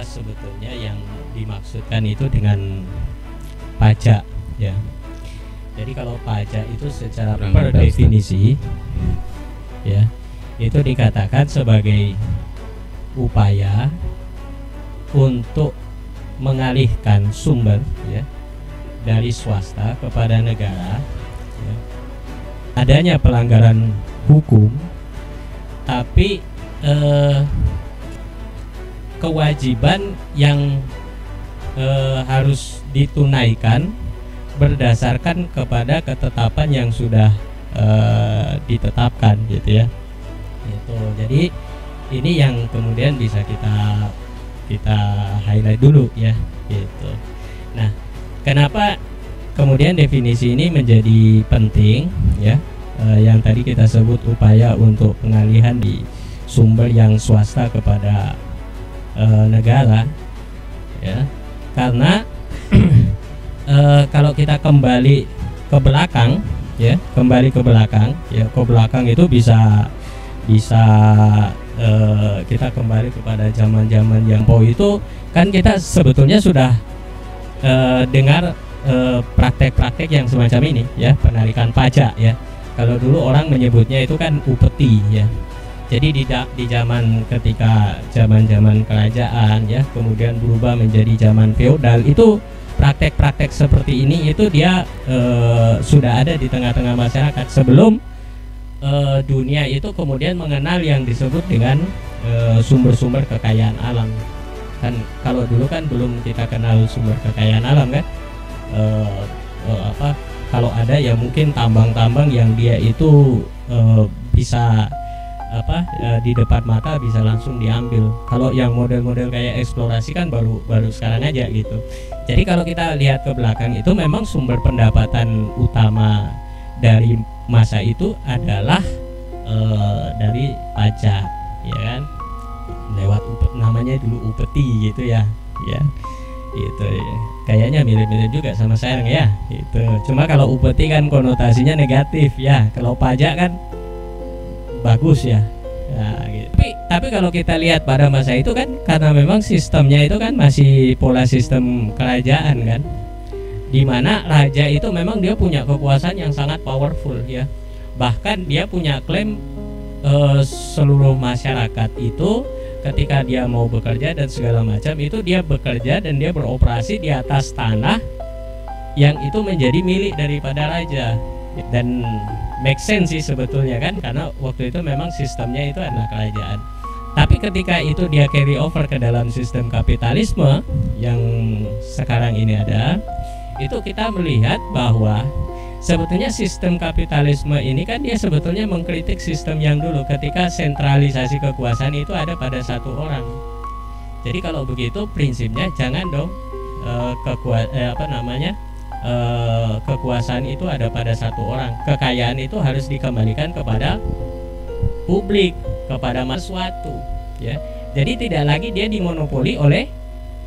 apa sebetulnya yang dimaksudkan itu dengan pajak ya. Jadi kalau pajak itu secara per definisi ya, itu dikatakan sebagai upaya untuk mengalihkan sumber ya dari swasta kepada negara ya. Adanya pelanggaran hukum tapi kewajiban yang harus ditunaikan berdasarkan kepada ketetapan yang sudah ditetapkan gitu ya. Itu jadi ini yang kemudian bisa kita highlight dulu ya gitu. Nah, kenapa kemudian definisi ini menjadi penting ya? Yang tadi kita sebut upaya untuk pengalihan di sumber yang swasta kepada negara ya, karena kalau kita kembali ke belakang ya, ke belakang itu bisa kita kembali kepada zaman-zaman yang itu kan kita sebetulnya sudah dengar praktek-praktek yang semacam ini ya, penarikan pajak ya. Kalau dulu orang menyebutnya itu kan upeti ya. Jadi di zaman ketika zaman kerajaan ya, kemudian berubah menjadi zaman feodal, itu praktek-praktek seperti ini itu dia sudah ada di tengah-tengah masyarakat sebelum dunia itu kemudian mengenal yang disebut dengan sumber-sumber kekayaan alam. Kan kalau dulu kan belum kita kenal sumber kekayaan alam kan, kalau ada ya mungkin tambang-tambang yang dia itu bisa di depan mata bisa langsung diambil. Kalau yang model-model kayak eksplorasi kan baru sekarang aja gitu. Jadi kalau kita lihat ke belakang itu memang sumber pendapatan utama dari masa itu adalah dari pajak ya kan, lewat namanya dulu upeti gitu ya itu ya. Kayaknya mirip-mirip juga sama sekarang ya itu. Cuma kalau upeti kan konotasinya negatif ya, kalau pajak kan bagus ya. Nah, gitu. Tapi kalau kita lihat pada masa itu kan, karena memang sistemnya itu kan masih pola sistem kerajaan kan, dimana raja itu memang dia punya kekuasaan yang sangat powerful ya. Bahkan dia punya klaim seluruh masyarakat itu ketika dia mau bekerja dan segala macam itu dia bekerja dan dia beroperasi di atas tanah yang itu menjadi milik daripada raja. Dan make sense sih sebetulnya kan, karena waktu itu memang sistemnya itu adalah kerajaan. Tapi ketika itu dia carry over ke dalam sistem kapitalisme yang sekarang ini ada, itu kita melihat bahwa sebetulnya sistem kapitalisme ini kan dia sebetulnya mengkritik sistem yang dulu ketika sentralisasi kekuasaan itu ada pada satu orang. Jadi kalau begitu prinsipnya jangan dong kekuasaan itu ada pada satu orang. Kekayaan itu harus dikembalikan kepada publik, kepada sesuatu ya. Jadi tidak lagi dia dimonopoli oleh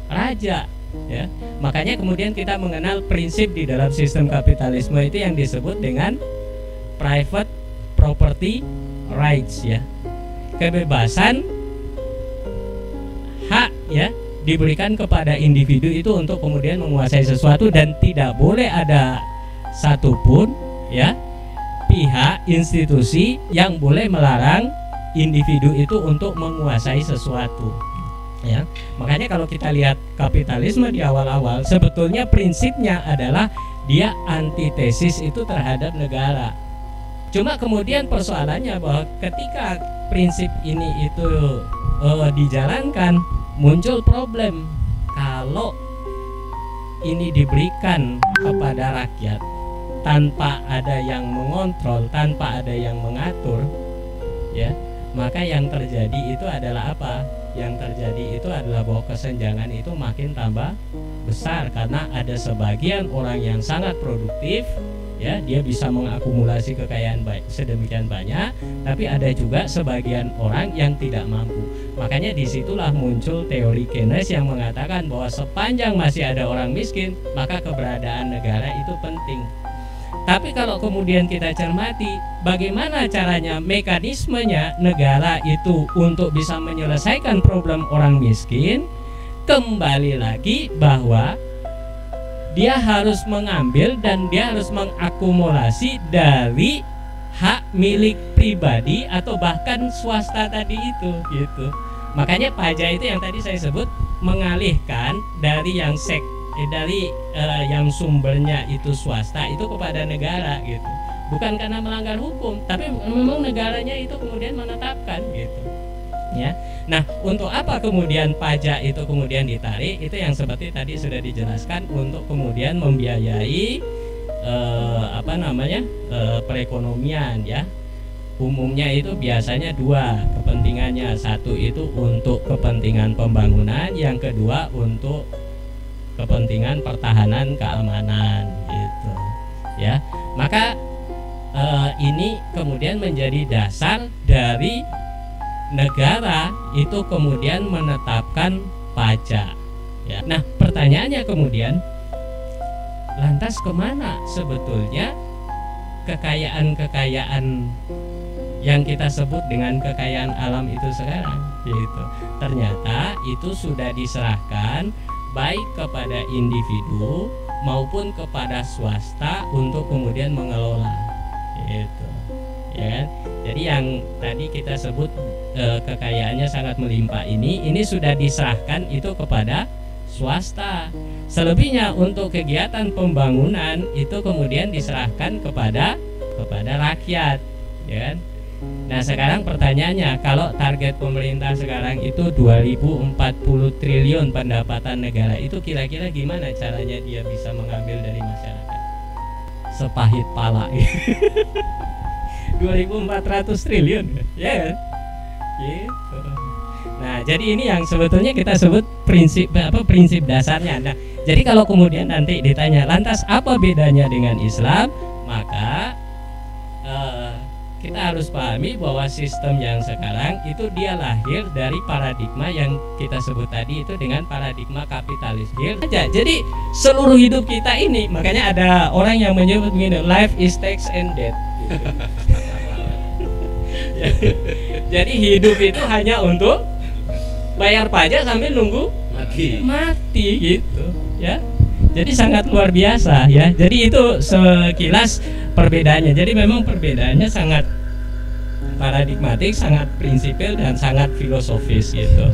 raja ya. Makanya kemudian kita mengenal prinsip di dalam sistem kapitalisme itu yang disebut dengan private property rights ya. Kebebasan hak ya diberikan kepada individu itu untuk kemudian menguasai sesuatu, dan tidak boleh ada satupun ya pihak institusi yang boleh melarang individu itu untuk menguasai sesuatu ya. Makanya kalau kita lihat kapitalisme di awal-awal sebetulnya prinsipnya adalah dia antitesis itu terhadap negara. Cuma kemudian persoalannya bahwa ketika prinsip ini itu dijalankan, muncul problem kalau ini diberikan kepada rakyat tanpa ada yang mengontrol, tanpa ada yang mengatur ya. Maka yang terjadi itu adalah apa? Yang terjadi itu adalah bahwa kesenjangan itu makin tambah besar karena ada sebagian orang yang sangat produktif ya, dia bisa mengakumulasi kekayaan sedemikian banyak, tapi ada juga sebagian orang yang tidak mampu. Makanya disitulah muncul teori Keynes yang mengatakan bahwa sepanjang masih ada orang miskin, maka keberadaan negara itu penting. Tapi kalau kemudian kita cermati bagaimana caranya, mekanismenya negara itu untuk bisa menyelesaikan problem orang miskin, kembali lagi bahwa dia harus mengambil dan dia harus mengakumulasi dari hak milik pribadi atau bahkan swasta tadi itu gitu. Makanya pajak itu yang tadi saya sebut mengalihkan dari yang yang sumbernya itu swasta itu kepada negara gitu. Bukan karena melanggar hukum, tapi memang negaranya itu kemudian menetapkan gitu. Ya. Nah, untuk apa kemudian pajak itu kemudian ditarik? Itu yang seperti tadi sudah dijelaskan untuk kemudian membiayai perekonomian ya. Umumnya itu biasanya dua kepentingannya. Satu itu untuk kepentingan pembangunan, yang kedua untuk kepentingan pertahanan keamanan gitu. Ya. Maka ini kemudian menjadi dasar dari negara itu kemudian menetapkan pajak. Ya. Nah, pertanyaannya kemudian, lantas kemana sebetulnya kekayaan-kekayaan yang kita sebut dengan kekayaan alam itu sekarang? Gitu. Ternyata itu sudah diserahkan baik kepada individu maupun kepada swasta untuk kemudian mengelola. Gitu. Ya kan? Jadi yang tadi kita sebut kekayaannya sangat melimpah ini sudah diserahkan itu kepada swasta. Selebihnya untuk kegiatan pembangunan itu kemudian diserahkan kepada rakyat, ya kan? Nah, sekarang pertanyaannya, kalau target pemerintah sekarang itu 2040 triliun pendapatan negara, itu kira-kira gimana caranya dia bisa mengambil dari masyarakat? Sepahit pala. 2400 triliun, ya kan? Gitu. Nah, jadi ini yang sebetulnya kita sebut prinsip dasarnya. Nah, jadi kalau kemudian nanti ditanya, lantas apa bedanya dengan Islam? Maka kita harus pahami bahwa sistem yang sekarang itu dia lahir dari paradigma yang kita sebut tadi itu dengan paradigma kapitalis. Jadi seluruh hidup kita ini, makanya ada orang yang menyebut begini, life is tax and debt. Jadi hidup itu hanya untuk bayar pajak sambil nunggu mati gitu ya. Jadi sangat luar biasa ya. Jadi itu sekilas perbedaannya. Jadi memang perbedaannya sangat paradigmatik, sangat prinsipil dan sangat filosofis gitu.